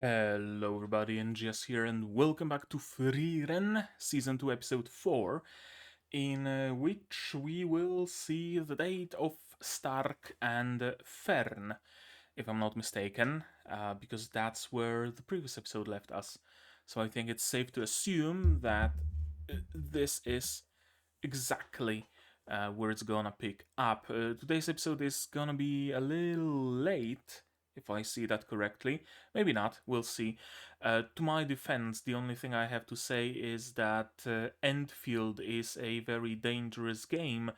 Hello everybody, NGS here and welcome back to Frieren, Season 2 Episode 4, in which we will see the date of Stark and Fern, if I'm not mistaken, because that's where the previous episode left us. So I think it's safe to assume that this is exactly where it's gonna pick up. Today's episode is gonna be a little late, if I see that correctly. Maybe not, we'll see. To my defense, the only thing I have to say is that Enfield is a very dangerous game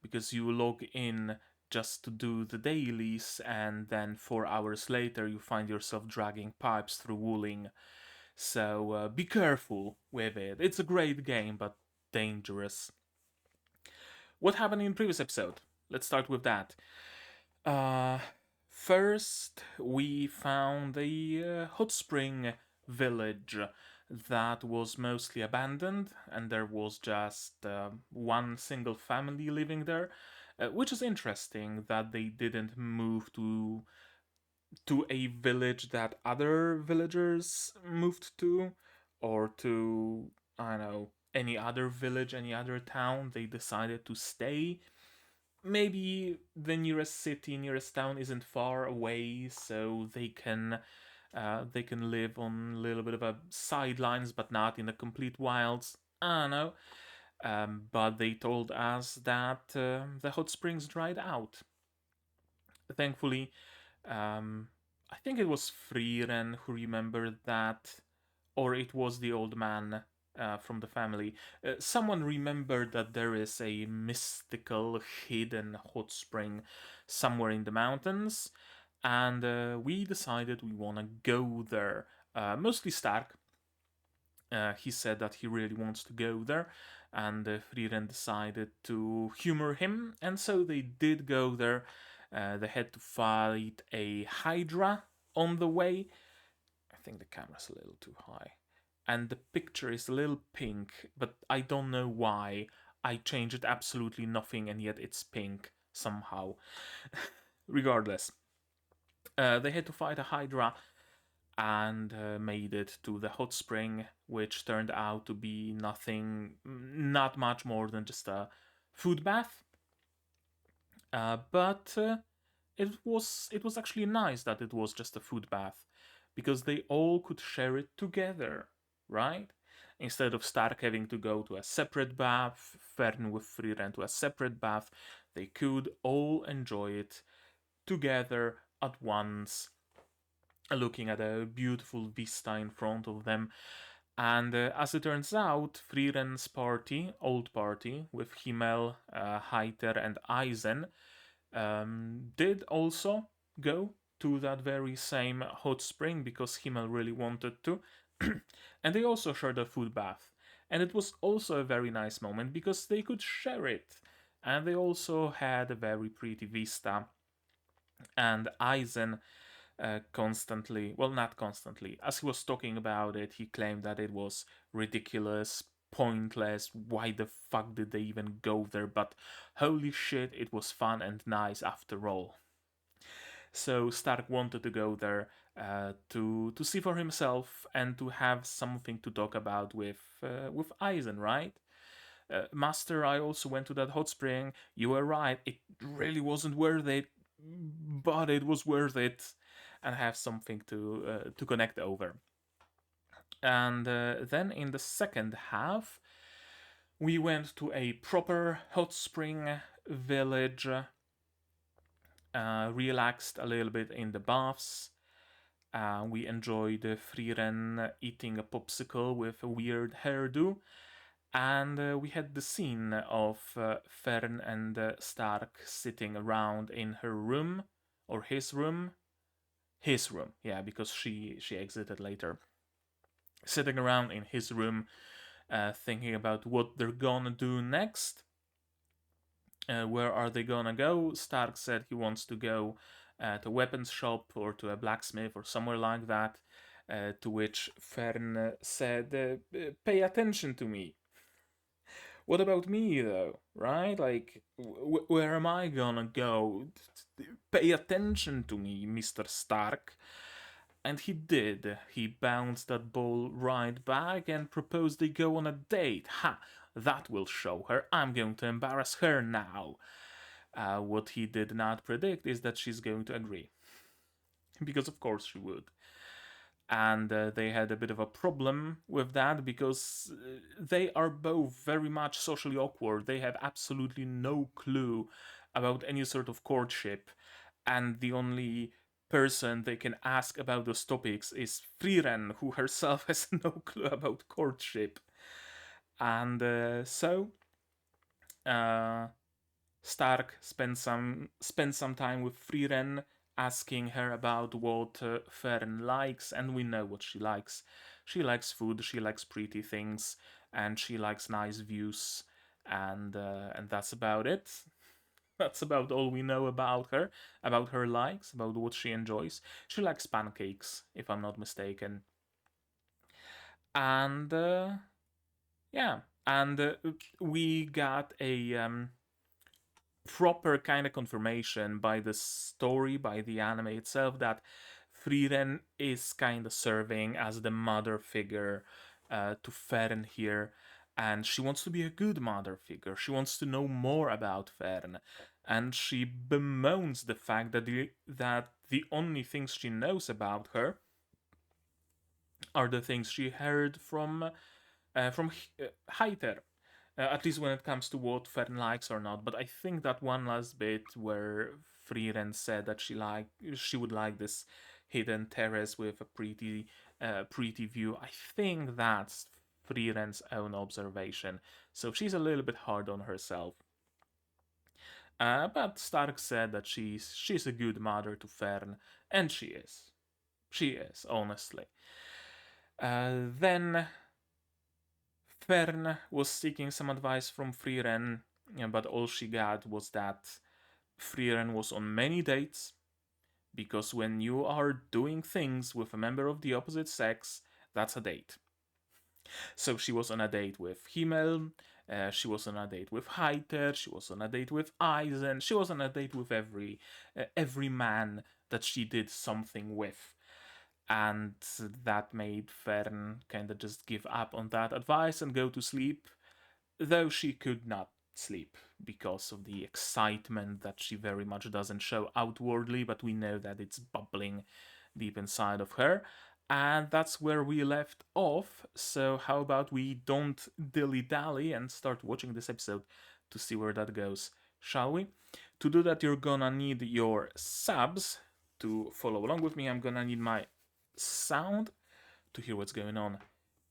because you log in just to do the dailies and then 4 hours later you find yourself dragging pipes through Wooling. So be careful with it. It's a great game, but dangerous. What happened in the previous episode? Let's start with that. Uh, First, we found a hot spring village that was mostly abandoned, and there was just one single family living there, which is interesting that they didn't move to a village that other villagers moved to, or to, I don't know, any other village, any other town. They decided to stay. Maybe the nearest city, nearest town isn't far away, so they can live on a little bit of a sidelines, but not in the complete wilds. I don't know. But they told us that the hot springs dried out. Thankfully, I think it was Frieren who remembered that, or it was the old man from the family. Someone remembered that there is a mystical hidden hot spring somewhere in the mountains, and we decided we want to go there. Mostly Stark. He said that he really wants to go there, and Frieren decided to humor him, and so they did go there. They had to fight a Hydra on the way. I think the camera's a little too high. And the picture is a little pink, but I don't know why. I changed absolutely nothing, and yet it's pink somehow. Regardless, they had to fight a Hydra and made it to the hot spring, which turned out to be not much more than just a food bath. But it was actually nice that it was just a food bath, because they all could share it together, right? Instead of Stark having to go to a separate bath, Fern with Frieren to a separate bath, they could all enjoy it together at once, looking at a beautiful vista in front of them. And as it turns out, Frieren's party, old party, with Himmel, Heiter, and Eisen, did also go to that very same hot spring because Himmel really wanted to. And they also shared a food bath. And it was also a very nice moment because they could share it. And they also had a very pretty vista. And Eisen constantly, well, not constantly, as he was talking about it, he claimed that it was ridiculous, pointless, why the fuck did they even go there, but holy shit, it was fun and nice after all. So Stark wanted to go there to see for himself and to have something to talk about with Eisen, right? Master, I also went to that hot spring. You were right. It really wasn't worth it, but it was worth it, and have something to connect over. And then in the second half, we went to a proper hot spring village, relaxed a little bit in the baths. We enjoyed Frieren eating a popsicle with a weird hairdo. And we had the scene of Fern and Stark sitting around in her room, or his room. His room, yeah, because she exited later. Sitting around in his room, thinking about what they're gonna do next. Where are they gonna go? Stark said he wants to go to a weapons shop or to a blacksmith or somewhere like that. To which Fern said, "Pay attention to me." What about me, though? Right? Like, where am I gonna go? Pay attention to me, Mr. Stark. And he did. He bounced that ball right back and proposed they go on a date. Ha! That will show her. I'm going to embarrass her now. What he did not predict is that she's going to agree. Because of course she would. And they had a bit of a problem with that because they are both very much socially awkward. They have absolutely no clue about any sort of courtship, and the only person they can ask about those topics is Frieren, who herself has no clue about courtship. And so Stark spends some time with Frieren, asking her about what Fern likes, and we know what she likes. She likes food, she likes pretty things, and she likes nice views, and that's about it. That's about all we know about her likes, about what she enjoys. She likes pancakes, if I'm not mistaken. And yeah, and we got a proper kind of confirmation by the story, by the anime itself, that Frieren is kind of serving as the mother figure to Fern here, and she wants to be a good mother figure. She wants to know more about Fern, and she bemoans the fact that the only things she knows about her are the things she heard from Heiter, at least when it comes to what Fern likes or not. But I think that one last bit where Frieren said that she would like this hidden terrace with a pretty view. I think that's Frieren's own observation. So she's a little bit hard on herself. But Stark said that she's a good mother to Fern, and she is. She is, honestly. Then Fern was seeking some advice from Frieren, but all she got was that Frieren was on many dates, because when you are doing things with a member of the opposite sex, that's a date. So she was on a date with Himmel, she was on a date with Heiter, she was on a date with Eisen, she was on a date with every man that she did something with. And that made Fern kind of just give up on that advice and go to sleep, though she could not sleep because of the excitement that she very much doesn't show outwardly, but we know that it's bubbling deep inside of her. And that's where we left off, so how about we don't dilly-dally and start watching this episode to see where that goes, shall we? To do that, you're gonna need your subs to follow along with me. I'm gonna need my sound to hear what's going on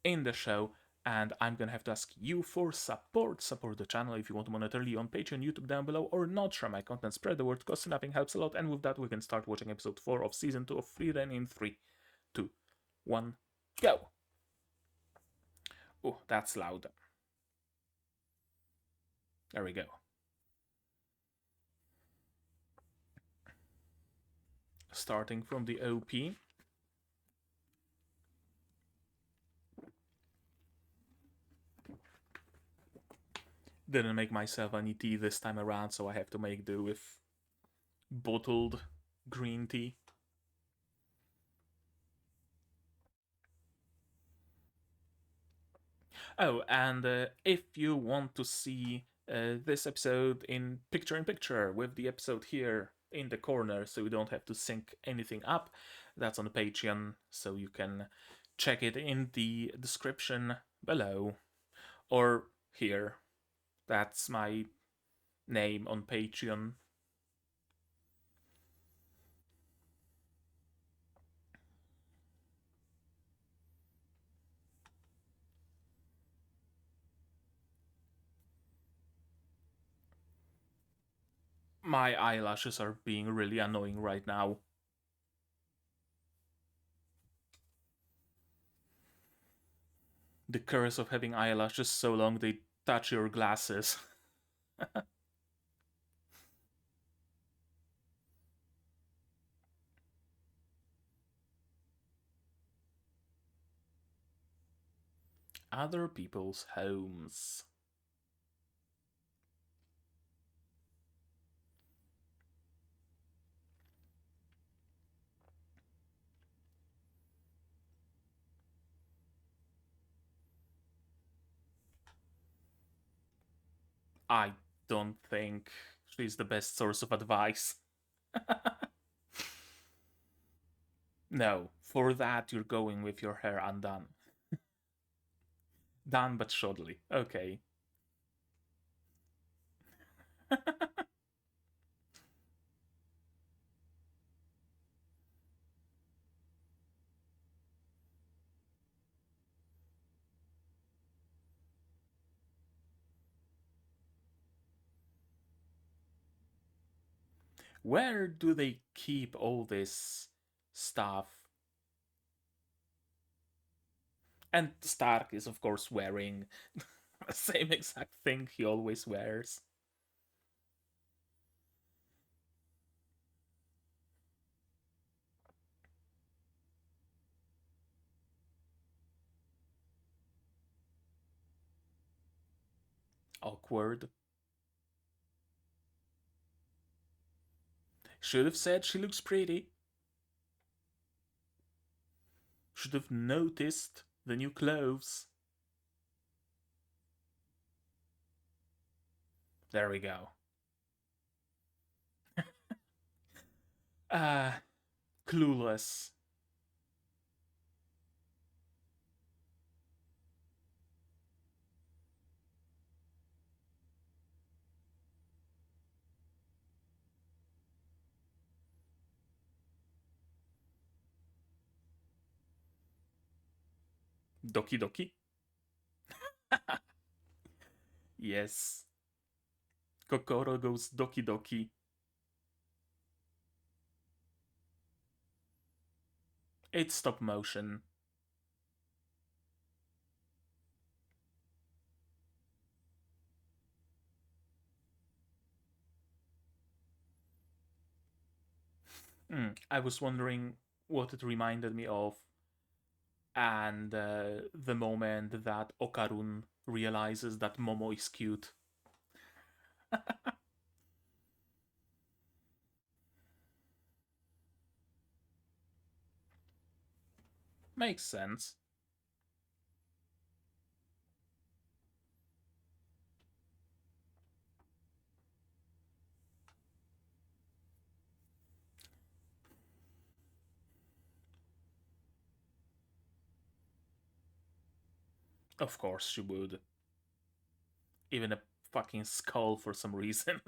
in the show, and I'm gonna have to ask you for support. Support the channel if you want monetarily on Patreon, YouTube down below, or not. Share my content, spread the word, cost nothing, helps a lot. And with that, we can start watching episode 4 of season 2 of Frieren in 3, 2, 1, go. Oh, that's loud. There we go. Starting from the OP. Didn't make myself any tea this time around, so I have to make do with bottled green tea. Oh, and if you want to see this episode in picture with the episode here in the corner, so you don't have to sync anything up, that's on Patreon, so you can check it in the description below, or here. That's my name on Patreon. My eyelashes are being really annoying right now. The curse of having eyelashes so long they touch your glasses. Other people's homes. I don't think she's the best source of advice. No, for that you're going with your hair undone. Done but shoddily. Okay. Where do they keep all this stuff? And Stark is, of course, wearing the same exact thing he always wears. Awkward. Should have said she looks pretty. Should have noticed the new clothes. There we go. Clueless. Doki Doki. Yes. Kokoro goes Doki Doki. It's stop motion. I was wondering what it reminded me of, and the moment that Okarun realizes that Momo is cute. Makes sense. Of course she would. Even a fucking skull for some reason.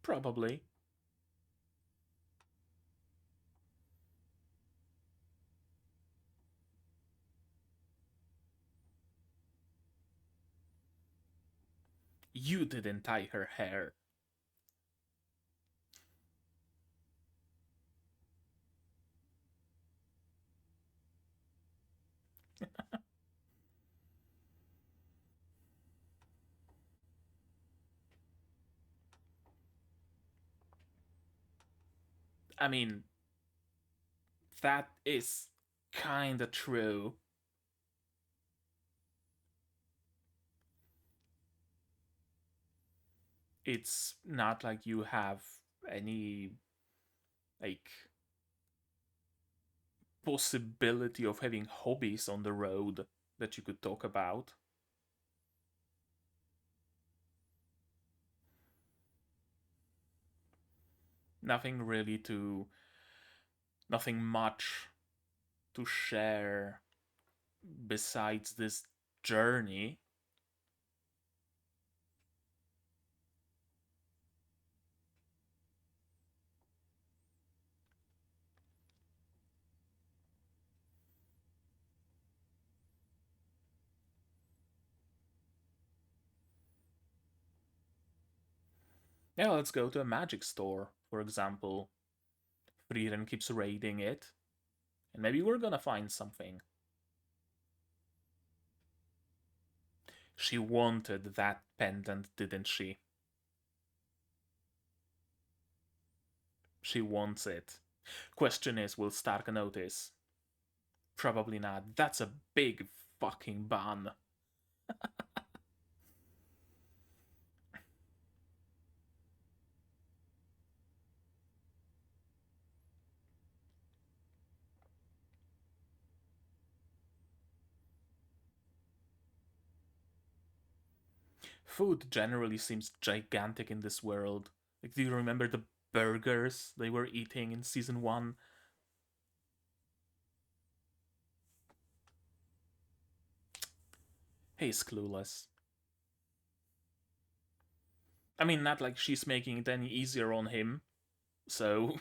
Probably. You didn't tie her hair. I mean, that is kinda true. It's not like you have any, like, possibility of having hobbies on the road that you could talk about. Nothing really to. Nothing much to share besides this journey. Yeah, let's go to a magic store, for example. Frieren keeps raiding it, and maybe we're gonna find something. She wanted that pendant, didn't she? She wants it. Question is, will Stark notice? Probably not. That's a big fucking bun. Food generally seems gigantic in this world. Like, do you remember the burgers they were eating in season 1? He's clueless. I mean, not like she's making it any easier on him, so.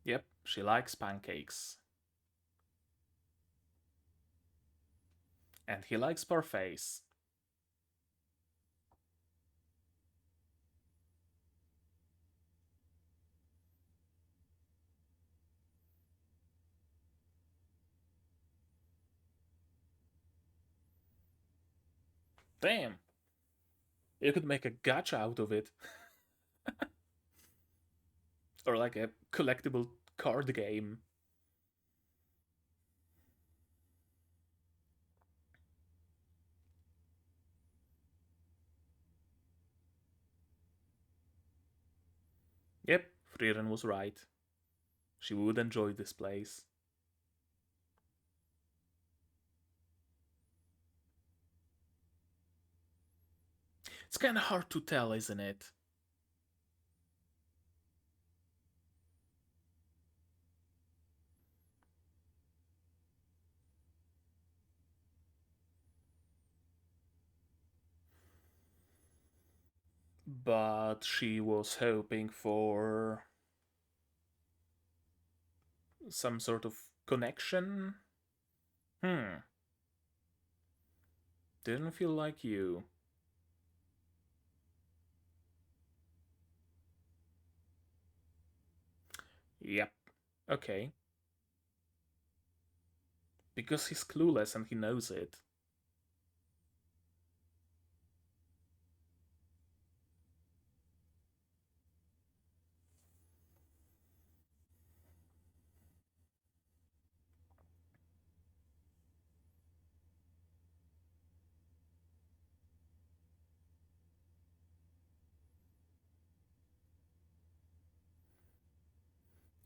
Yep, she likes pancakes. And he likes parfaits. Damn. You could make a gacha out of it. Or like a collectible card game. Yep, Frieren was right. She would enjoy this place. It's kinda hard to tell, isn't it? But she was hoping for some sort of connection? Didn't feel like you. Yep. Okay. Because he's clueless and he knows it.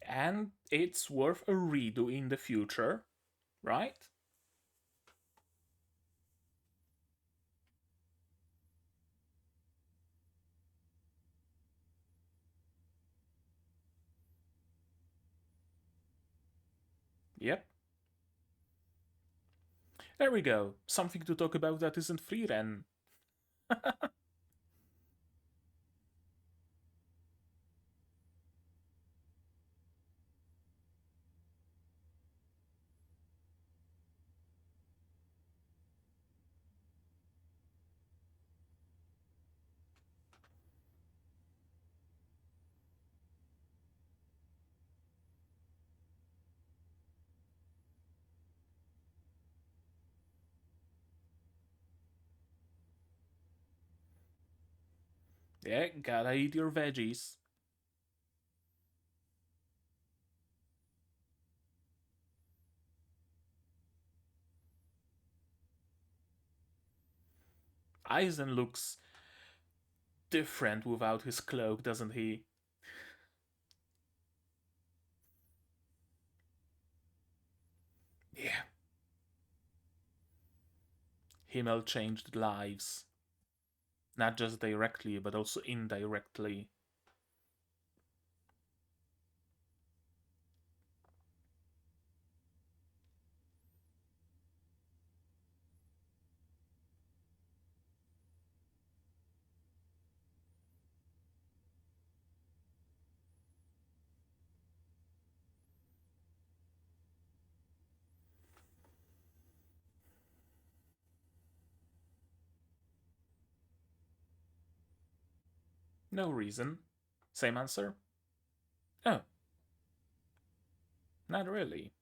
And it's worth a redo in the future, right? Yep. There we go. Something to talk about that isn't Frieren. Yeah, gotta eat your veggies. Eisen looks different without his cloak, doesn't he? Yeah. Himmel changed lives. Not just directly, but also indirectly. No reason. Same answer? Oh, not really.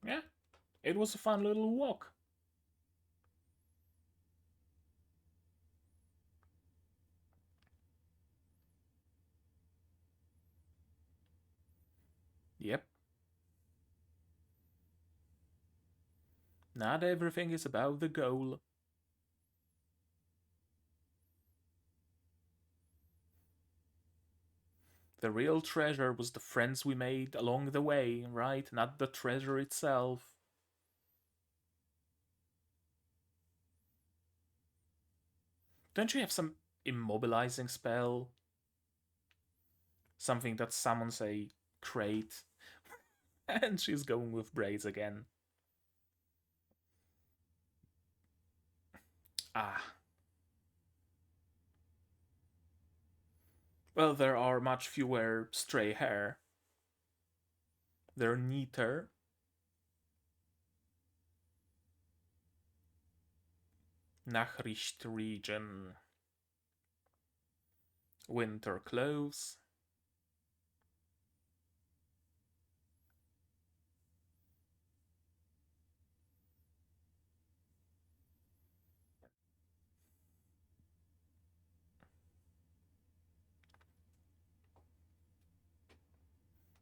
Yeah, it was a fun little walk. Yep. Not everything is about the goal. The real treasure was the friends we made along the way, right? Not the treasure itself. Don't you have some immobilizing spell? Something that summons a crate? And she's going with braids again. Ah. Well, there are much fewer stray hair. They're neater. Nachricht region. Winter clothes.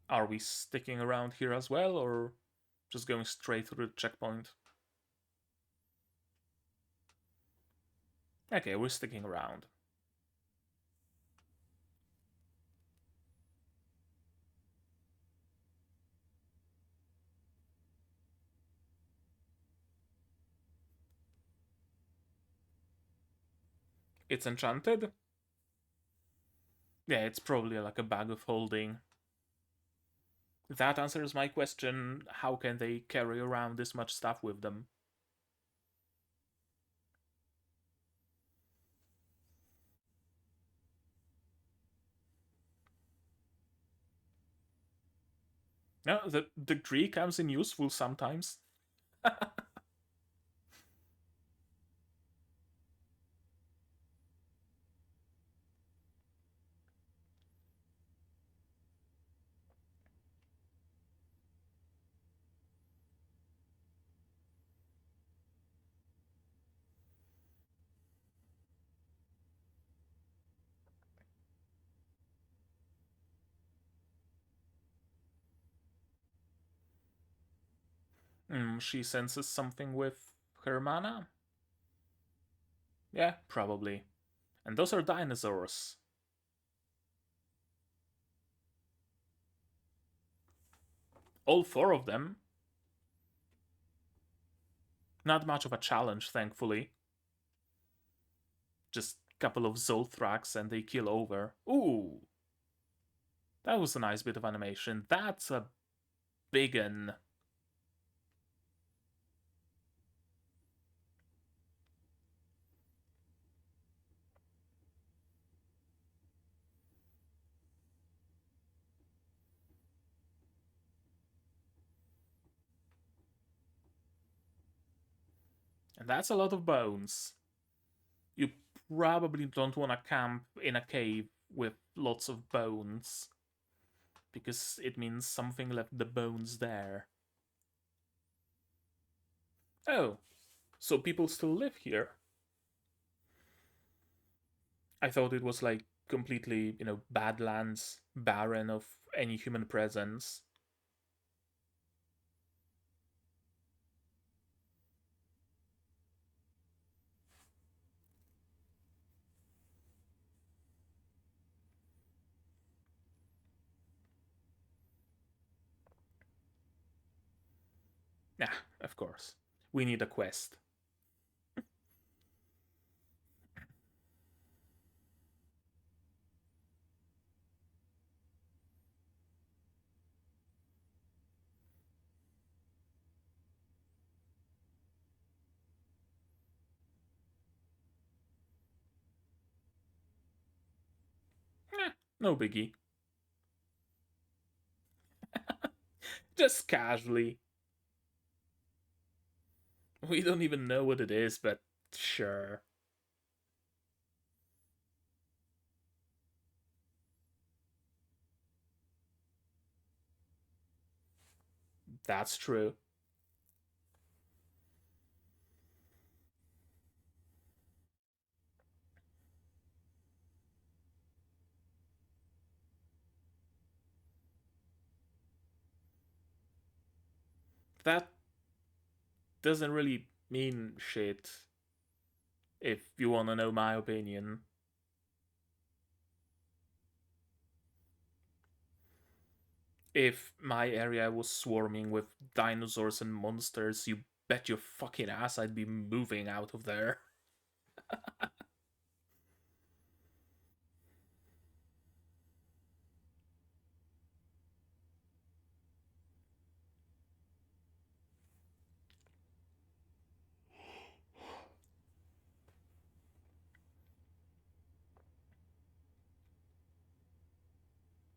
Are we sticking around here as well, or just going straight through the checkpoint? Okay, we're sticking around. It's enchanted? Yeah, it's probably like a bag of holding. That answers my question, how can they carry around this much stuff with them? No, the tree comes in useful sometimes. She senses something with her mana? Yeah, probably. And those are dinosaurs. All four of them. Not much of a challenge, thankfully. Just a couple of Zolthrax and they kill over. Ooh! That was a nice bit of animation. That's a big un. And that's a lot of bones. You probably don't want to camp in a cave with lots of bones, because it means something left the bones there. Oh, so people still live here? I thought it was like completely, badlands, barren of any human presence. Nah, of course. We need a quest. No biggie. Just casually. We don't even know what it is, but sure. That's true. That doesn't really mean shit, if you wanna know my opinion. If my area was swarming with dinosaurs and monsters, you bet your fucking ass I'd be moving out of there.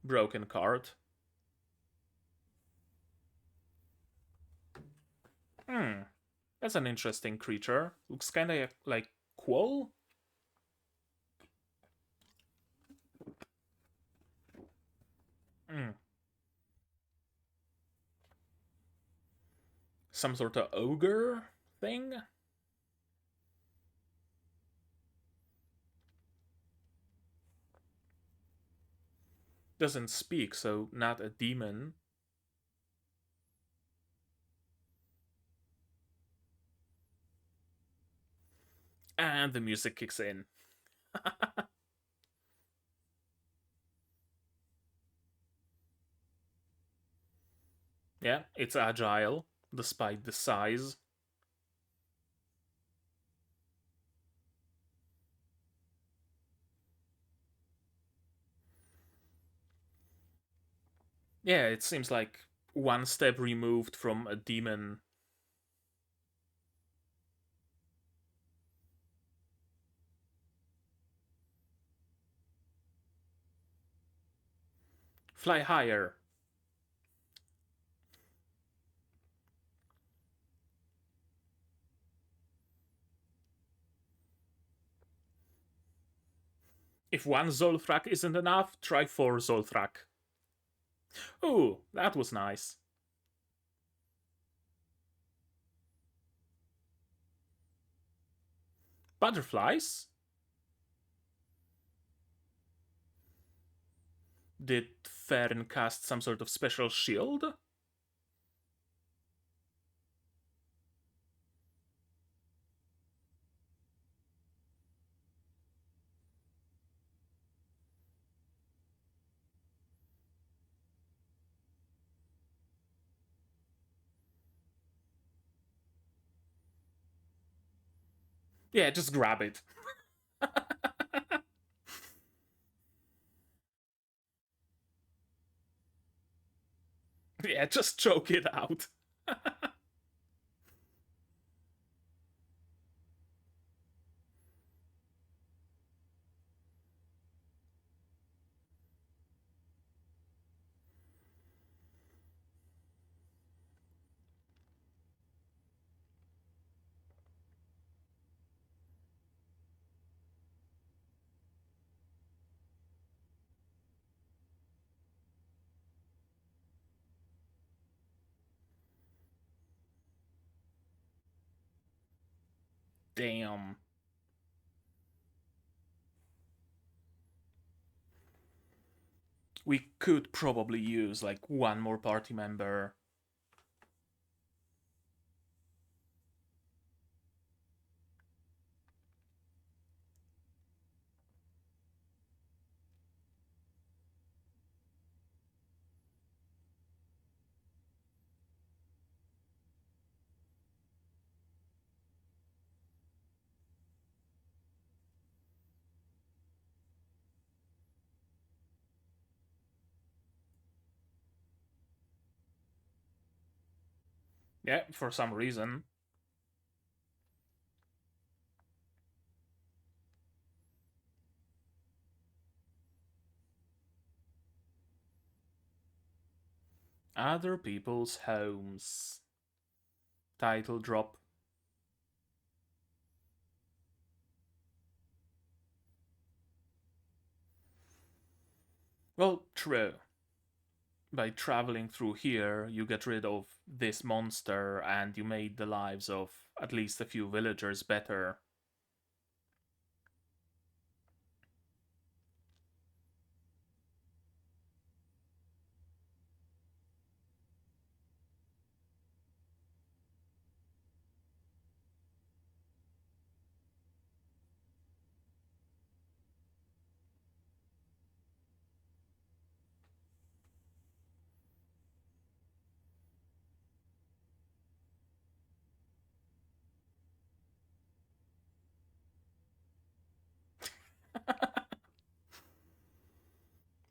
Broken card. That's an interesting creature. Looks kinda like Quoll? Some sort of ogre thing? Doesn't speak, so not a demon. And the music kicks in. Yeah, it's agile, despite the size. Yeah, it seems like one step removed from a demon. Fly higher. If one Zolthrak isn't enough, try 4 Zolthrak. Ooh, that was nice. Butterflies? Did Frieren cast some sort of special shield? Yeah, just grab it. Yeah, just choke it out. Damn. We could probably use like one more party member. Yeah, for some reason. Other people's homes. Title drop. Well, true. By traveling through here, you get rid of this monster and you made the lives of at least a few villagers better.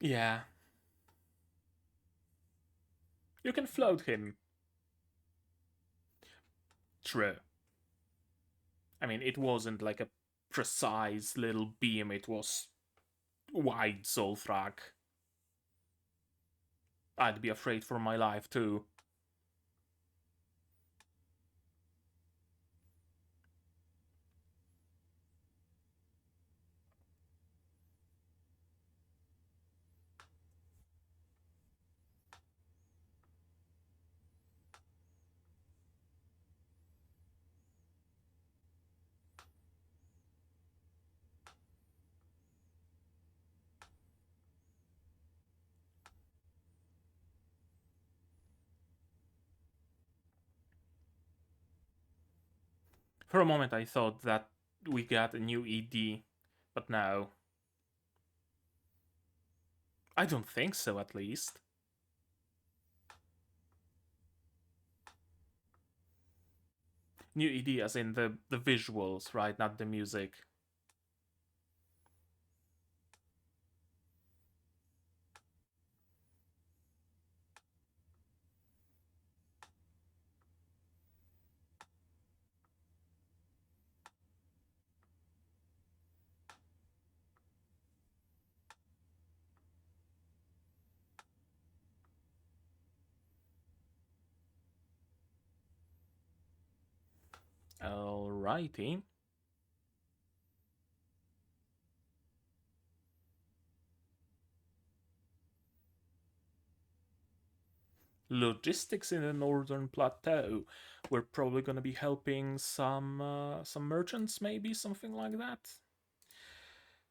Yeah. You can float him. True. I mean, it wasn't like a precise little beam, it was wide Zolfrak. I'd be afraid for my life too. For a moment I thought that we got a new ED, but no. I don't think so, at least. New ED as in the visuals, right? Not the music. Alrighty. Logistics in the northern plateau. We're probably going to be helping some merchants, maybe something like that.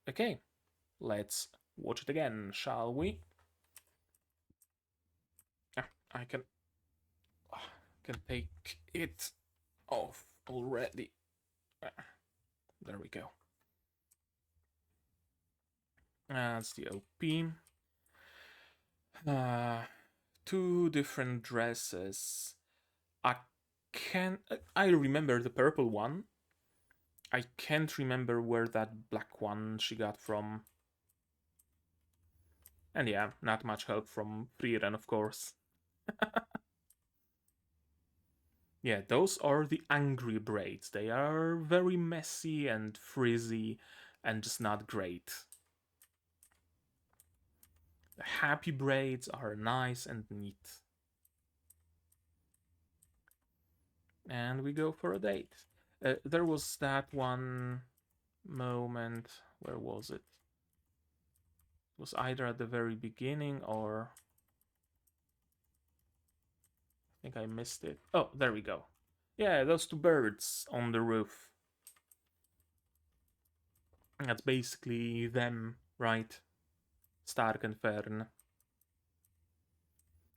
Okay, let's watch it again, shall we? I can take it off already. There we go. That's the OP. Two different dresses. I remember the purple one. I can't remember where that black one she got from. And yeah, not much help from Frieren, of course. Yeah, those are the angry braids. They are very messy and frizzy and just not great. The happy braids are nice and neat. And we go for a date. There was that one moment. Where was it? It was either at the very beginning or I think I missed it. Oh, there we go. Yeah, those two birds on the roof. That's basically them, right? Stark and Fern.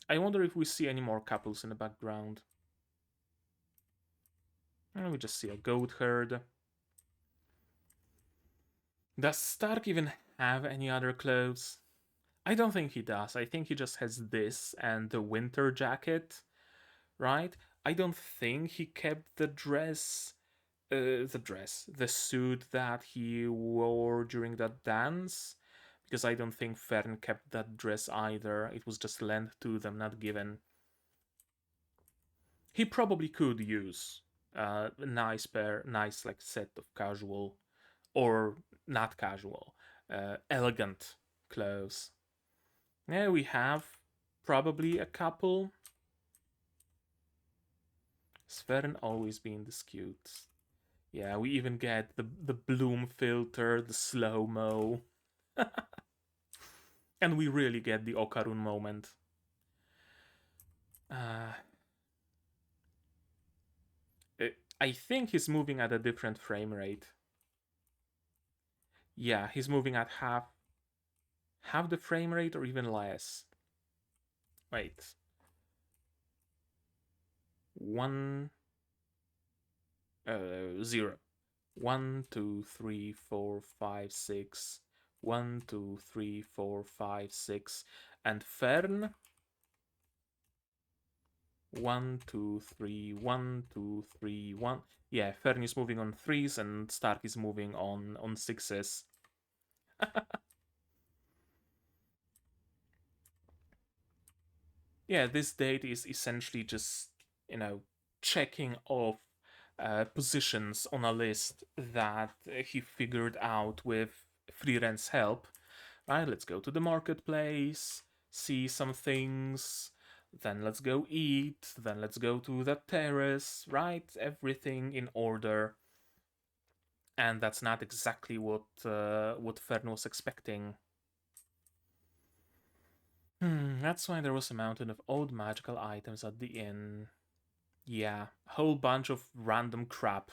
I wonder if we see any more couples in the background. And we just see a goat herd. Does Stark even have any other clothes? I don't think he does. I think he just has this and the winter jacket, right? I don't think he kept the the suit that he wore during that dance, because I don't think Fern kept that dress either. It was just lent to them, not given. He probably could use a nice like set of casual or not casual, elegant clothes. Yeah, we have probably a couple. Sven always being this cute. Yeah, we even get the bloom filter, the slow-mo. And we really get the Okarun moment. I think he's moving at a different frame rate. Yeah, he's moving at half the frame rate or even less. Wait. 0. 1, 2, 3, 4, 5, 6. 1, 2, 3, 4, 5, 6. And Fern 1, 2, 3, 1, 2, 3, 1. Yeah, Fern is moving on 3s and Stark is moving on 6s. Yeah, this date is essentially just, checking off positions on a list that he figured out with Frieren help. Right, let's go to the marketplace, see some things, then let's go eat, then let's go to that terrace, right? Everything in order. And that's not exactly what Fern was expecting. That's why there was a mountain of old magical items at the inn. Yeah, a whole bunch of random crap.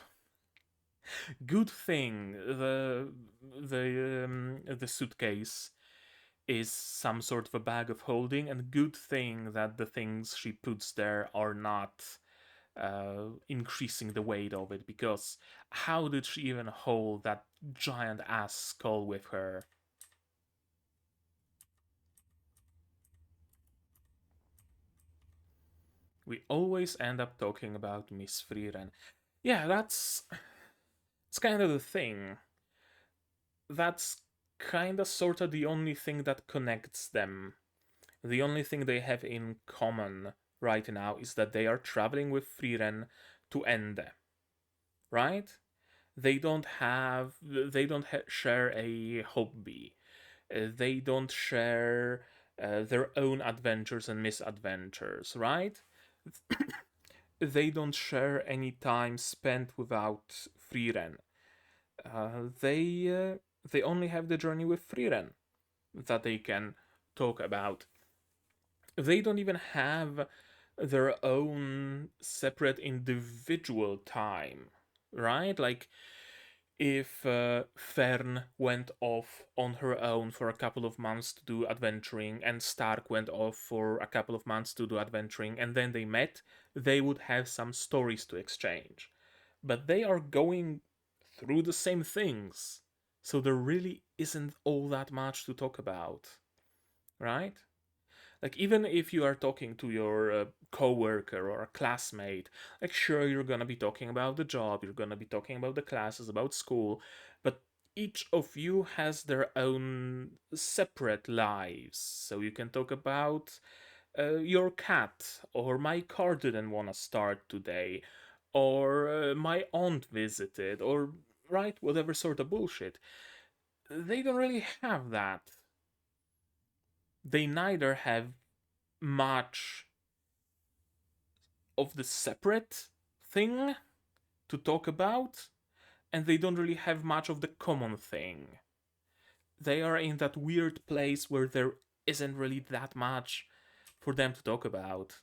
Good thing the suitcase is some sort of a bag of holding, and good thing that the things she puts there are not increasing the weight of it, because how did she even hold that giant ass skull with her? We always end up talking about Miss Frieren. Yeah, it's kind of the thing. That's kind of sort of the only thing that connects them. The only thing they have in common right now is that they are traveling with Frieren to Ende, right? They don't share a hobby. They don't share their own adventures and misadventures, right? They don't share any time spent without Frieren. They only have the journey with Frieren that they can talk about. They don't even have their own separate individual time, right? Like, if Fern went off on her own for a couple of months to do adventuring, and Stark went off for a couple of months to do adventuring, and then they met, they would have some stories to exchange. But they are going through the same things, so there really isn't all that much to talk about, right? Like, even if you are talking to your coworker or a classmate, like, sure, you're gonna be talking about the job, you're gonna be talking about the classes, about school, but each of you has their own separate lives. So you can talk about your cat, or my car didn't want to start today, or my aunt visited, or right, whatever sort of bullshit. They don't really have that. They neither have much of the separate thing to talk about, and they don't really have much of the common thing. They are in that weird place where there isn't really that much for them to talk about.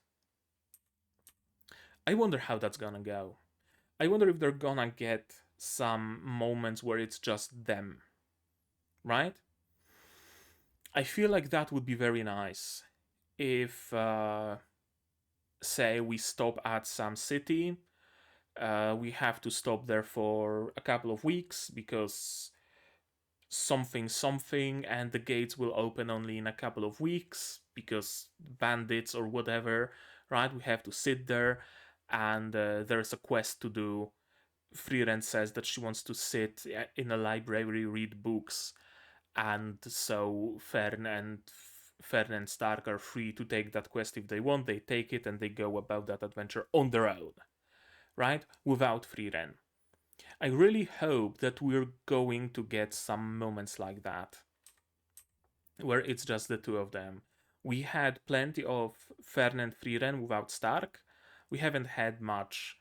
I wonder how that's gonna go. I wonder if they're gonna get some moments where it's just them, right? I feel like that would be very nice if, say, we stop at some city. We have to stop there for a couple of weeks because something, and the gates will open only in a couple of weeks because bandits or whatever, right? We have to sit there, and there's a quest to do. Frieren says that she wants to sit in a library, read books, and so Fern and Stark are free to take that quest if they want. They take it and they go about that adventure on their own, right? Without Frieren. I really hope that we're going to get some moments like that, where it's just the two of them. We had plenty of Fern and Frieren without Stark. We haven't had much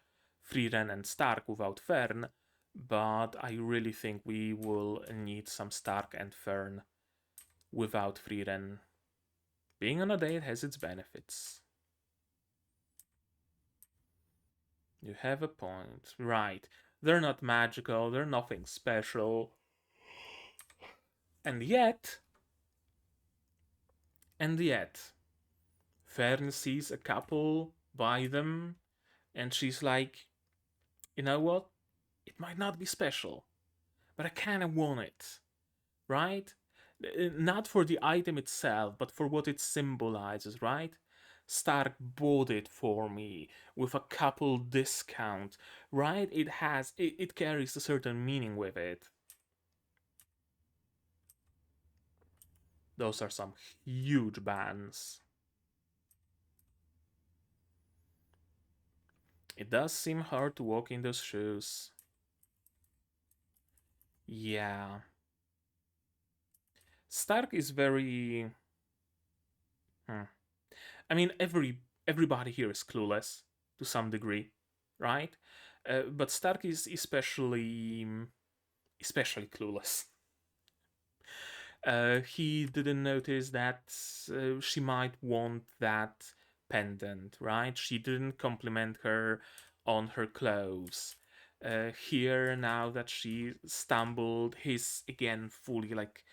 Frieren and Stark without Fern, but I really think we will need some Stark and Fern without Frieren. Being on a date has its benefits. You have a point. Right. They're not magical, they're nothing special. And yet, and yet, Fern sees a couple by them, and she's like, you know what? It might not be special, but I kind of want it, right? Not for the item itself, but for what it symbolizes, right? Stark bought it for me with a couple discount, right? It carries a certain meaning with it. Those are some huge bans. It does seem hard to walk in those shoes. Yeah. Stark is very... I mean, everybody here is clueless to some degree, right? But Stark is especially clueless. He didn't notice that she might want that pendant, right? She didn't compliment her on her clothes. Here, now that she stumbled, he's again fully like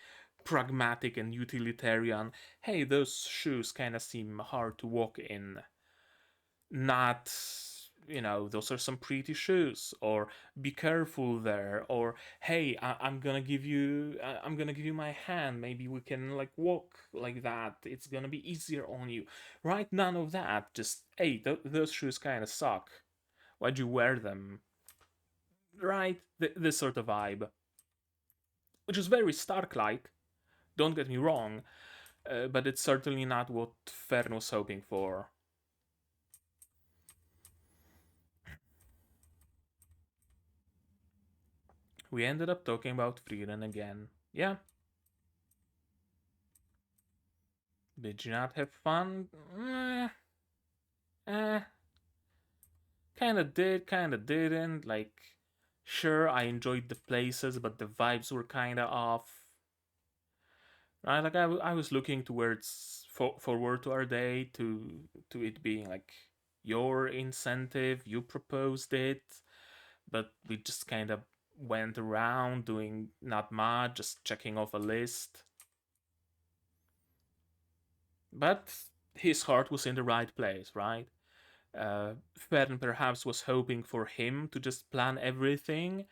pragmatic and utilitarian. Hey, those shoes kind of seem hard to walk in. Not, those are some pretty shoes, or be careful there, or hey, I'm gonna give you, my hand. Maybe we can like walk like that. It's gonna be easier on you, right? None of that. Just hey, those shoes kind of suck. Why'd you wear them? Right? This sort of vibe, which is very Stark-like. Don't get me wrong, but it's certainly not what Fern was hoping for. We ended up talking about Frieren again. Yeah. Did you not have fun? Eh, kinda did, kinda didn't. Like, sure, I enjoyed the places, but the vibes were kinda off. Right? Like, I was looking towards forward to our day, to it being like your incentive, you proposed it, but we just kind of went around doing not much, just checking off a list. But his heart was in the right place, right? Fern perhaps was hoping for him to just plan everything,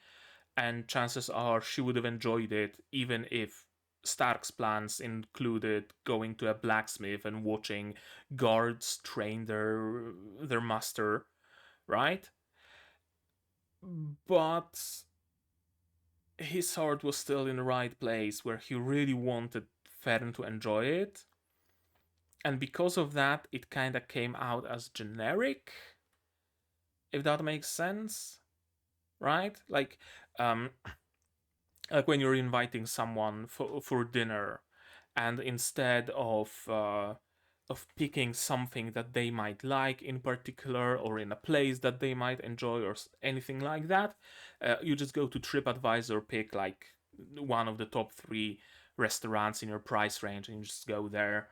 and chances are she would have enjoyed it, even if Stark's plans included going to a blacksmith and watching guards train their master, right? But his heart was still in the right place, where he really wanted Fern to enjoy it, and because of that, it kind of came out as generic, if that makes sense, right? Um, like when you're inviting someone for dinner, and instead of picking something that they might like in particular, or in a place that they might enjoy, or anything like that, you just go to TripAdvisor, pick like one of the top 3 restaurants in your price range, and you just go there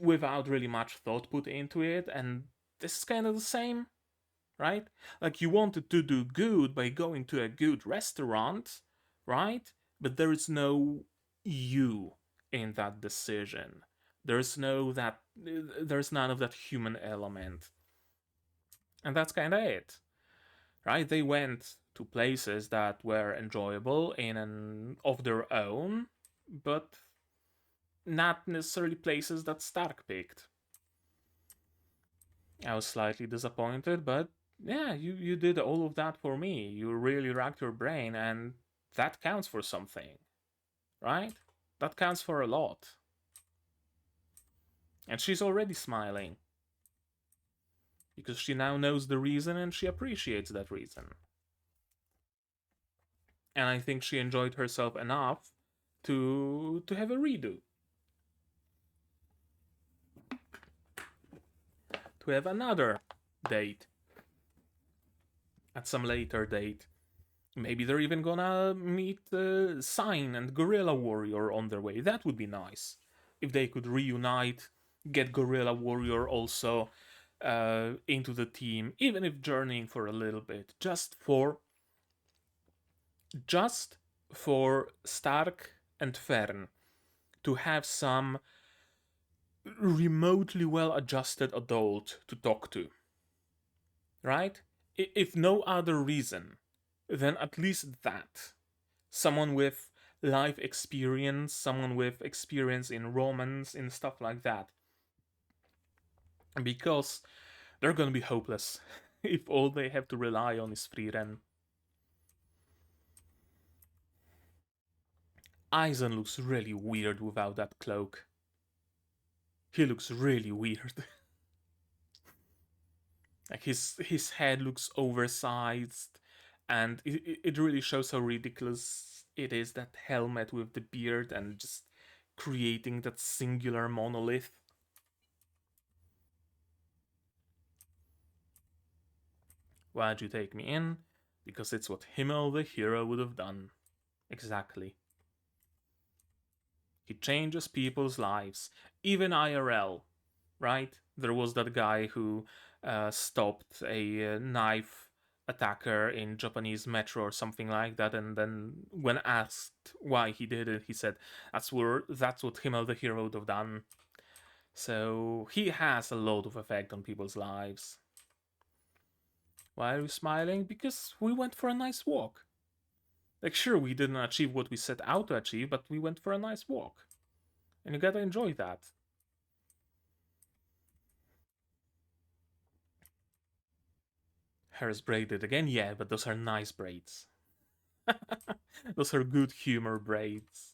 without really much thought put into it. And this is kind of the same, right? Like, you wanted to do good by going to a good restaurant, right? But there is no you in that decision. There's none of that human element. And that's kind of it, right? They went to places that were enjoyable in and of their own, but not necessarily places that Stark picked. I was slightly disappointed, but yeah, you did all of that for me. You really racked your brain, and that counts for something, right? That counts for a lot. And she's already smiling because she now knows the reason and she appreciates that reason. And I think she enjoyed herself enough to have a redo. To have another date at some later date. Maybe they're even gonna meet Sign and Gorilla Warrior on their way. That would be nice. If they could reunite, get Gorilla Warrior also into the team, even if journeying for a little bit, just for Stark and Fern to have some remotely well adjusted adult to talk to, right? If no other reason, then at least that. Someone with life experience, someone with experience in romance, and stuff like that. Because they're gonna be hopeless if all they have to rely on is Frieren. Aizen looks really weird without that cloak. He looks really weird. Like his head looks oversized, and it really shows how ridiculous it is, that helmet with the beard and just creating that singular monolith. Why'd you take me in? Because it's what Himmel the hero would have done. Exactly. He changes people's lives, even IRL, right? There was that guy who stopped a knife attacker in Japanese metro or something like that, and then when asked why he did it, he said, that's what Himmel the hero would have done." So he has a lot of effect on people's lives. Why are you smiling? Because we went for a nice walk. Like, sure, we didn't achieve what we set out to achieve, but we went for a nice walk. And you gotta enjoy that. Hair's braided again? Yeah, but those are nice braids. Those are good humor braids.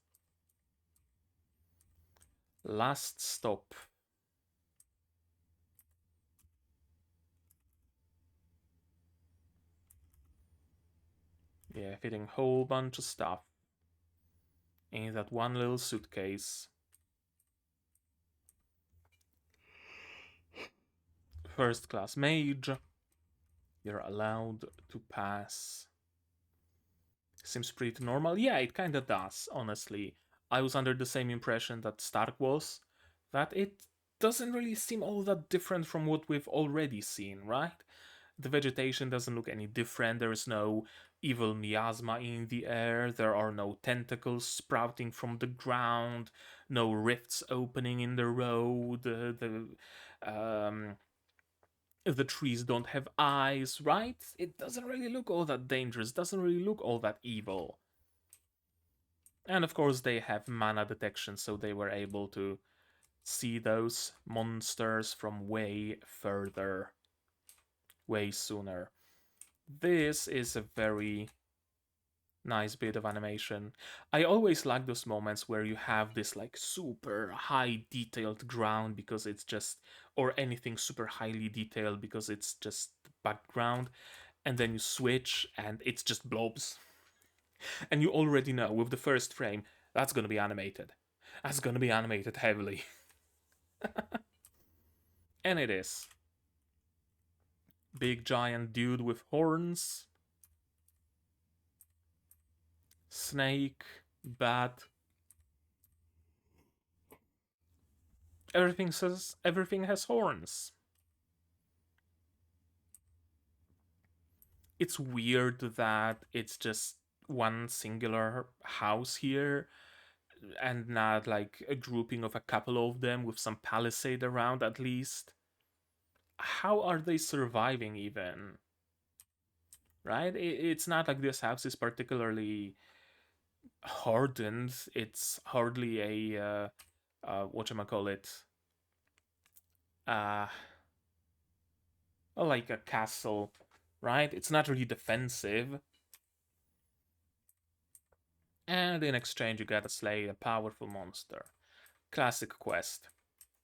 Last stop. Yeah, fitting whole bunch of stuff in that one little suitcase. First class mage. You're allowed to pass. Seems pretty normal. Yeah, it kinda does, honestly. I was under the same impression that Stark was, that it doesn't really seem all that different from what we've already seen, right? The vegetation doesn't look any different. There is no evil miasma in the air. There are no tentacles sprouting from the ground. No rifts opening in the road. The trees don't have eyes, right? It doesn't really look all that dangerous. Doesn't really look all that evil. And of course, they have mana detection, so they were able to see those monsters from way further, way sooner. This is a very nice bit of animation. I always like those moments where you have this like super high detailed ground because it's just, or anything super highly detailed because it's just background, and then you switch and it's just blobs. And you already know with the first frame that's gonna be animated. That's gonna be animated heavily. And it is. Big giant dude with horns, snake, bat. Everything has horns. It's weird that it's just one singular house here and not like a grouping of a couple of them with some palisade around at least. How are they surviving even? Right? It's not like this house is particularly hardened. It's hardly a what you call it? Uh, like a castle, right? It's not really defensive. And in exchange, you gotta slay a powerful monster. Classic quest.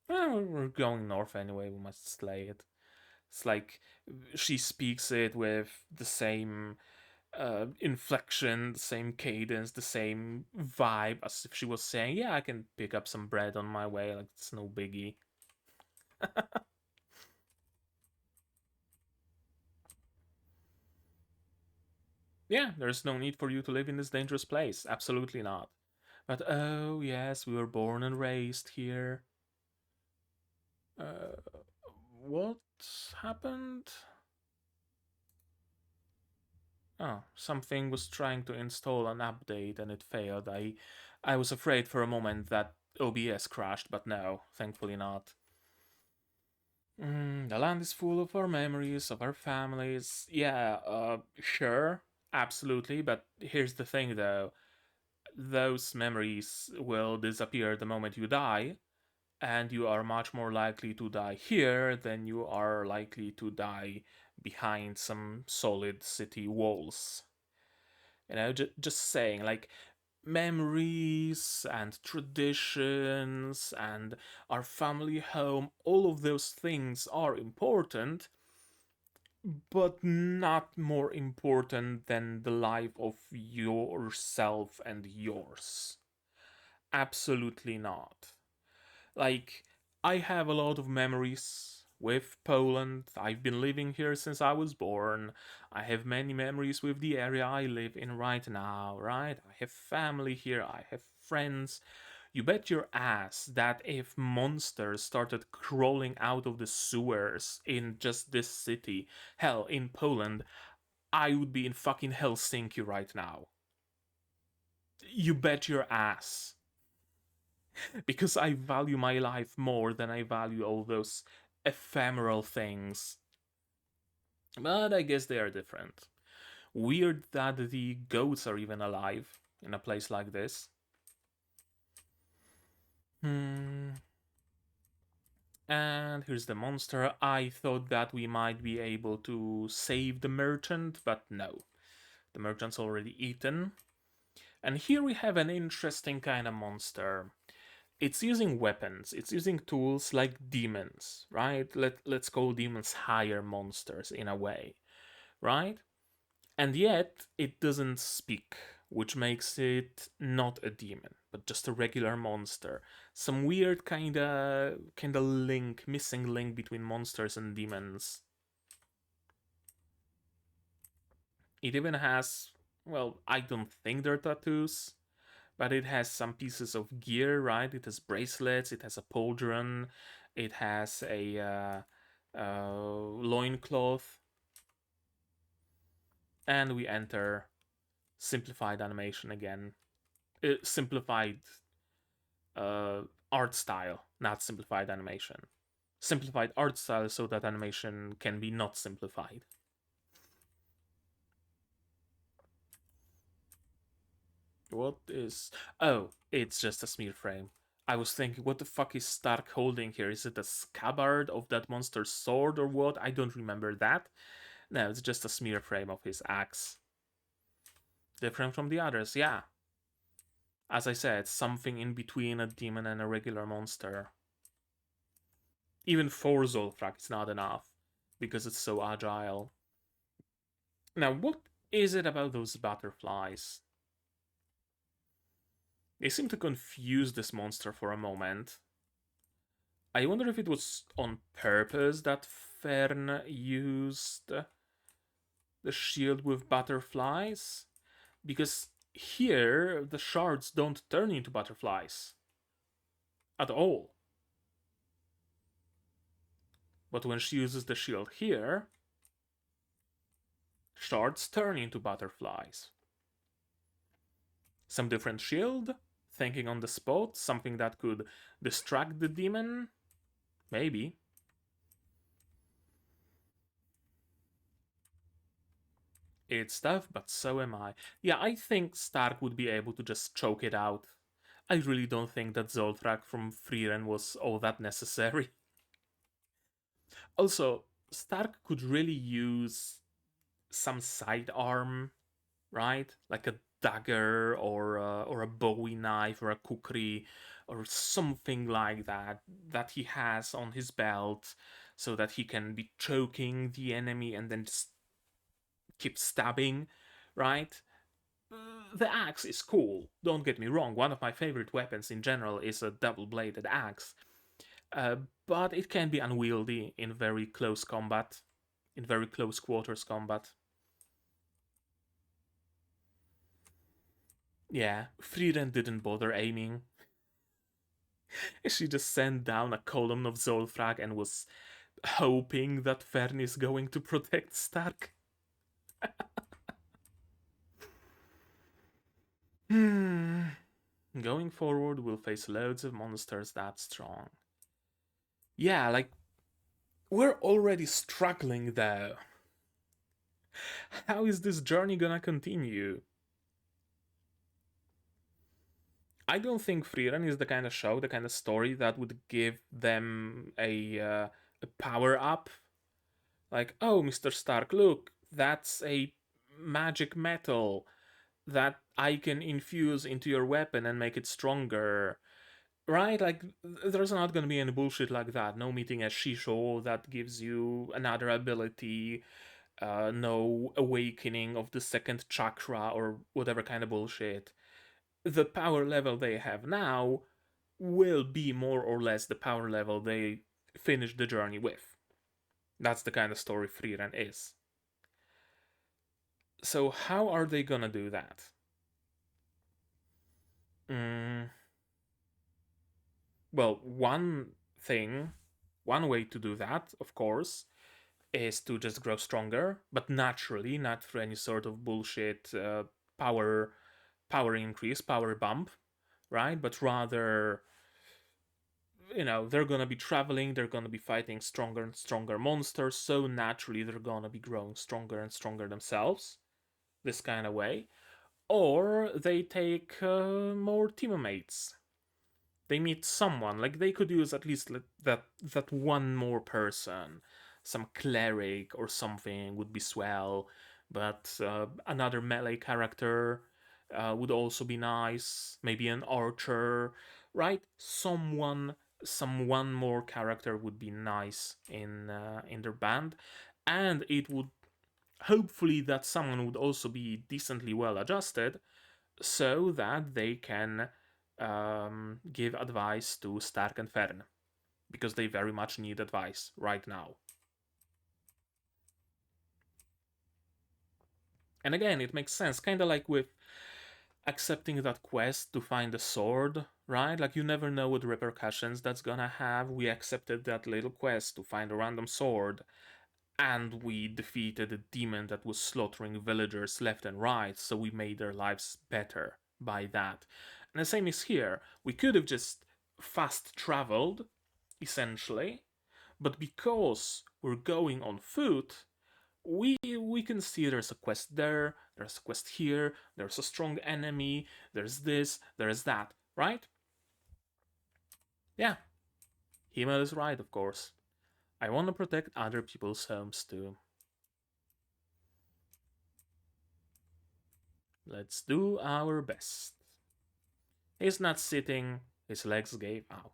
Well, we're going north anyway, we must slay it. It's like she speaks it with the same inflection, the same cadence, the same vibe as if she was saying, "Yeah, I can pick up some bread on my way, like it's no biggie." Yeah, there's no need for you to live in this dangerous place. Absolutely not. But oh, yes, we were born and raised here. Uh, what happened? Oh, something was trying to install an update and it failed. I was afraid for a moment that OBS crashed, but no, thankfully not. The land is full of our memories, of our families. Yeah, sure, absolutely. But here's the thing though, those memories will disappear the moment you die, and you are much more likely to die here than you are likely to die behind some solid city walls. Just saying, like, memories and traditions and our family home, all of those things are important, but not more important than the life of yourself and yours. Absolutely not. Like, I have a lot of memories with Poland. I've been living here since I was born. I have many memories with the area I live in right now, right? I have family here, I have friends. You bet your ass that if monsters started crawling out of the sewers in just this city, hell, in Poland, I would be in fucking Helsinki right now. You bet your ass. Because I value my life more than I value all those ephemeral things. But I guess they are different. Weird that the goats are even alive in a place like this. Hmm. And here's the monster. I thought that we might be able to save the merchant, but no. The merchant's already eaten. And here we have an interesting kind of monster. It's using weapons, it's using tools like demons, right? Let's call demons higher monsters in a way, right? And yet it doesn't speak, which makes it not a demon, but just a regular monster. Some weird kinda link, missing link between monsters and demons. It even has, well, I don't think they're tattoos, but it has some pieces of gear, right? It has bracelets, it has a pauldron, it has a loincloth, and we enter simplified animation again. Simplified art style, not simplified animation. Simplified art style so that animation can be not simplified. What is... Oh, it's just a smear frame. I was thinking, what the fuck is Stark holding here? Is it a scabbard of that monster's sword or what? I don't remember that. No, it's just a smear frame of his axe. Different from the others, yeah. As I said, something in between a demon and a regular monster. Even for Zolfrak, it's not enough, because it's so agile. Now, what is it about those butterflies? They seem to confuse this monster for a moment. I wonder if it was on purpose that Fern used the shield with butterflies, because here the shards don't turn into butterflies at all. But when she uses the shield here, shards turn into butterflies. Some different shield, thinking on the spot, something that could distract the demon, maybe. It's tough, but so am I. Yeah, I think Stark would be able to just choke it out. I really don't think that Zoltrak from Frieren was all that necessary. Also, Stark could really use some sidearm, right? Like a dagger or a Bowie knife or a kukri or something like that that he has on his belt so that he can be choking the enemy and then just keep stabbing, right? The axe is cool, don't get me wrong. One of my favorite weapons in general is a double-bladed axe. Uh, but it can be unwieldy in very close combat, in very close quarters combat. Yeah, Frieren didn't bother aiming. She just sent down a column of Zolfrag and was hoping that Fern is going to protect Stark. Going forward, we'll face loads of monsters that strong. Yeah, like, we're already struggling though. How is this journey gonna continue? I don't think Frieren is the kind of show, the kind of story that would give them a power up. Like, oh, Mr. Stark, look, that's a magic metal that I can infuse into your weapon and make it stronger. Right? Like, there's not gonna be any bullshit like that. No meeting a Shisho that gives you another ability. no awakening of the second chakra or whatever kind of bullshit. The power level they have now will be more or less the power level they finish the journey with. That's the kind of story Frieren is. So how are they gonna do that? Well, one way to do that, of course, is to just grow stronger, but naturally, not through any sort of bullshit power increase, power bump, right? But rather, they're gonna be traveling, they're gonna be fighting stronger and stronger monsters, so naturally they're gonna be growing stronger and stronger themselves, this kind of way. Or they take more teammates. They meet someone, like they could use at least that one more person. Some cleric or something would be swell, but another melee character would also be nice. Maybe an archer, right? Some one more character would be nice in their band, and it would hopefully that someone would also be decently well adjusted, so that they can give advice to Stark and Fern, because they very much need advice right now. And again, it makes sense, kind of like with accepting that quest to find a sword, right? Like you never know what repercussions that's gonna have. We accepted that little quest to find a random sword, and we defeated a demon that was slaughtering villagers left and right, so we made their lives better by that. And the same is here. We could have just fast traveled, essentially, but because we're going on foot, we can see there's a quest there, there's a quest here, there's a strong enemy, there's this, there's that, right? Yeah, Himmel is right, of course. I want to protect other people's homes too. Let's do our best. He's not sitting, his legs gave out.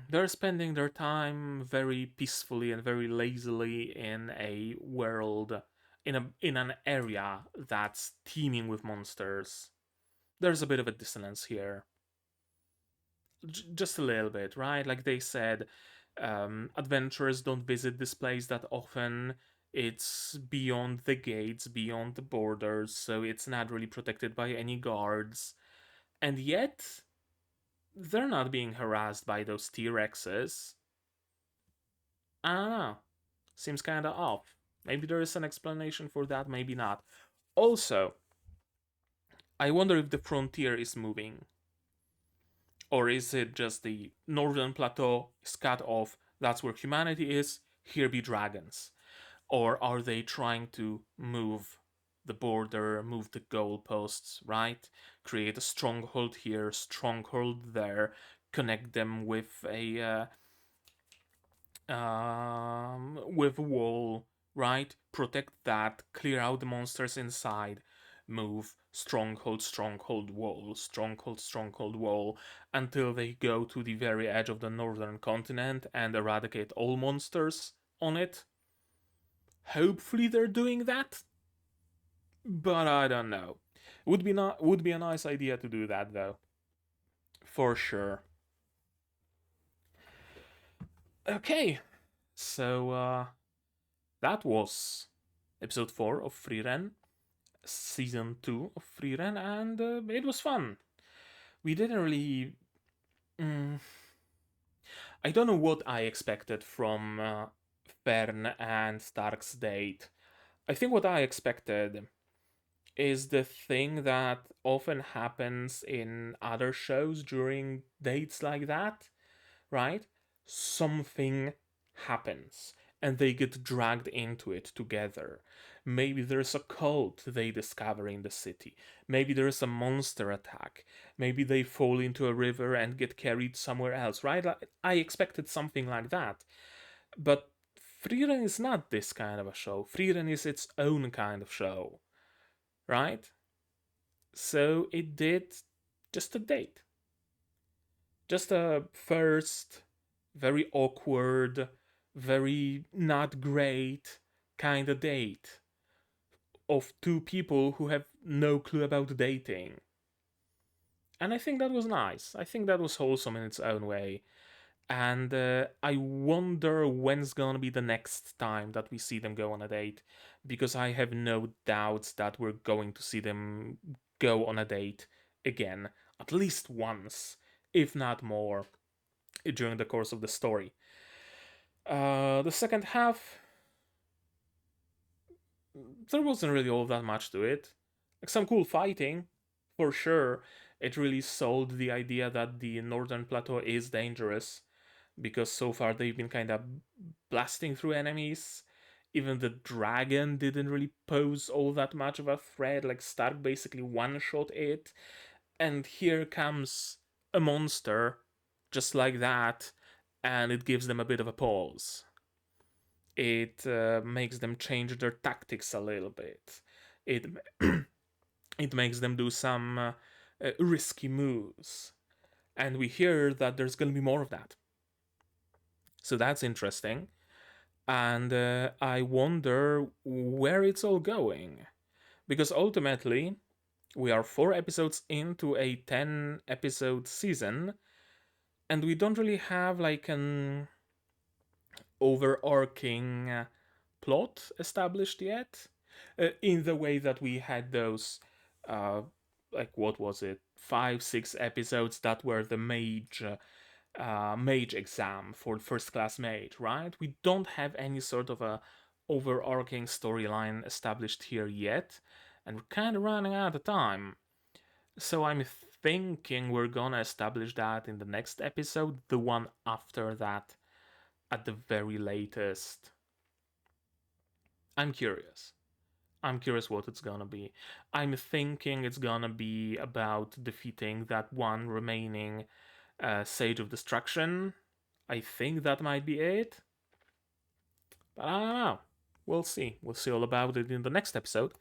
They're spending their time very peacefully and very lazily in a world, in an area that's teeming with monsters. There's a bit of a dissonance here. Just a little bit, right? Like they said, adventurers don't visit this place that often. It's beyond the gates, beyond the borders, so it's not really protected by any guards. And yet, they're not being harassed by those T-Rexes. I don't know. Seems kinda off. Maybe there is an explanation for that, maybe not. Also, I wonder if the frontier is moving. Or is it just the northern plateau is cut off, that's where humanity is, here be dragons? Or are they trying to move the border, move the goalposts, right? Create a stronghold here, stronghold there, connect them with a wall, right? Protect that, clear out the monsters inside, move stronghold wall, stronghold wall, until they go to the very edge of the northern continent and eradicate all monsters on it. Hopefully they're doing that, but I don't know. Would be a nice idea to do that though, for sure. Okay, so that was episode 4 of Frieren, season 2 of Frieren, and it was fun. We didn't really. I don't know what I expected from Fern and Stark's date. I think what I expected is the thing that often happens in other shows during dates like that, right? Something happens and they get dragged into it together. Maybe there's a cult they discover in the city. Maybe there's a monster attack. Maybe they fall into a river and get carried somewhere else, right? I expected something like that. But Frieren is not this kind of a show. Frieren is its own kind of show, right? So it did just a date. Just a first very awkward, very not great kind of date of two people who have no clue about dating. And I think that was nice. I think that was wholesome in its own way. And I wonder when's gonna be the next time that we see them go on a date, because I have no doubts that we're going to see them go on a date again, at least once, if not more, during the course of the story. The second half, there wasn't really all that much to it. Like some cool fighting, for sure. It really sold the idea that the Northern Plateau is dangerous, because so far they've been kind of blasting through enemies. Even the dragon didn't really pose all that much of a threat, like Stark basically one-shot it. And here comes a monster, just like that, and it gives them a bit of a pause. It makes them change their tactics a little bit. It it makes them do some risky moves, and we hear that there's going to be more of that. So that's interesting, and I wonder where it's all going, because ultimately we are 4 episodes into a 10 episode season, and we don't really have like an overarching plot established yet, in the way that we had those, like what was it, 5-6 episodes that were the mage exam for first class mage, right? We don't have any sort of a overarching storyline established here yet, and we're kind of running out of time. So I'm thinking we're gonna establish that in the next episode, the one after that, at the very latest. I'm curious. I'm curious what it's gonna be. I'm thinking it's gonna be about defeating that one remaining Sage of Destruction. I think that might be it. But I don't know. We'll see. We'll see all about it in the next episode.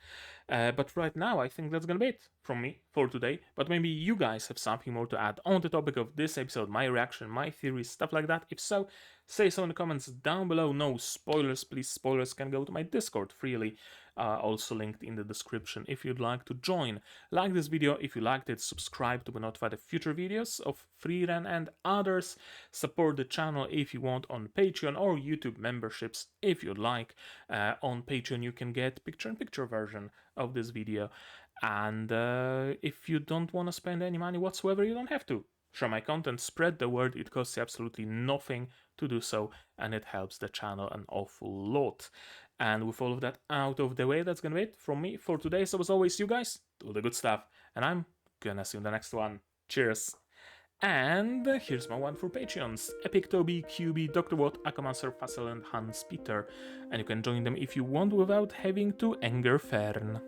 But right now, I think that's gonna be it from me for today. But maybe you guys have something more to add on the topic of this episode, my reaction, my theories, stuff like that. If so, say so in the comments down below. No spoilers, please. Spoilers can go to my Discord freely. Also linked in the description if you'd like to join. Like this video if you liked it, subscribe to be notified of future videos of Frieren and others. Support the channel if you want on Patreon or YouTube memberships if you'd like. On Patreon you can get picture-in-picture version of this video, and if you don't want to spend any money whatsoever, you don't have to. Share my content, spread the word, it costs you absolutely nothing to do so, and it helps the channel an awful lot. And with all of that out of the way, that's gonna be it from me for today. So as always, you guys do the good stuff, and I'm gonna see you in the next one. Cheers! And here's my one for Patreons: Epic Toby, QB, Dr. Watt, Akamancer, Fassel, and Hans Peter. And you can join them if you want without having to anger Fern.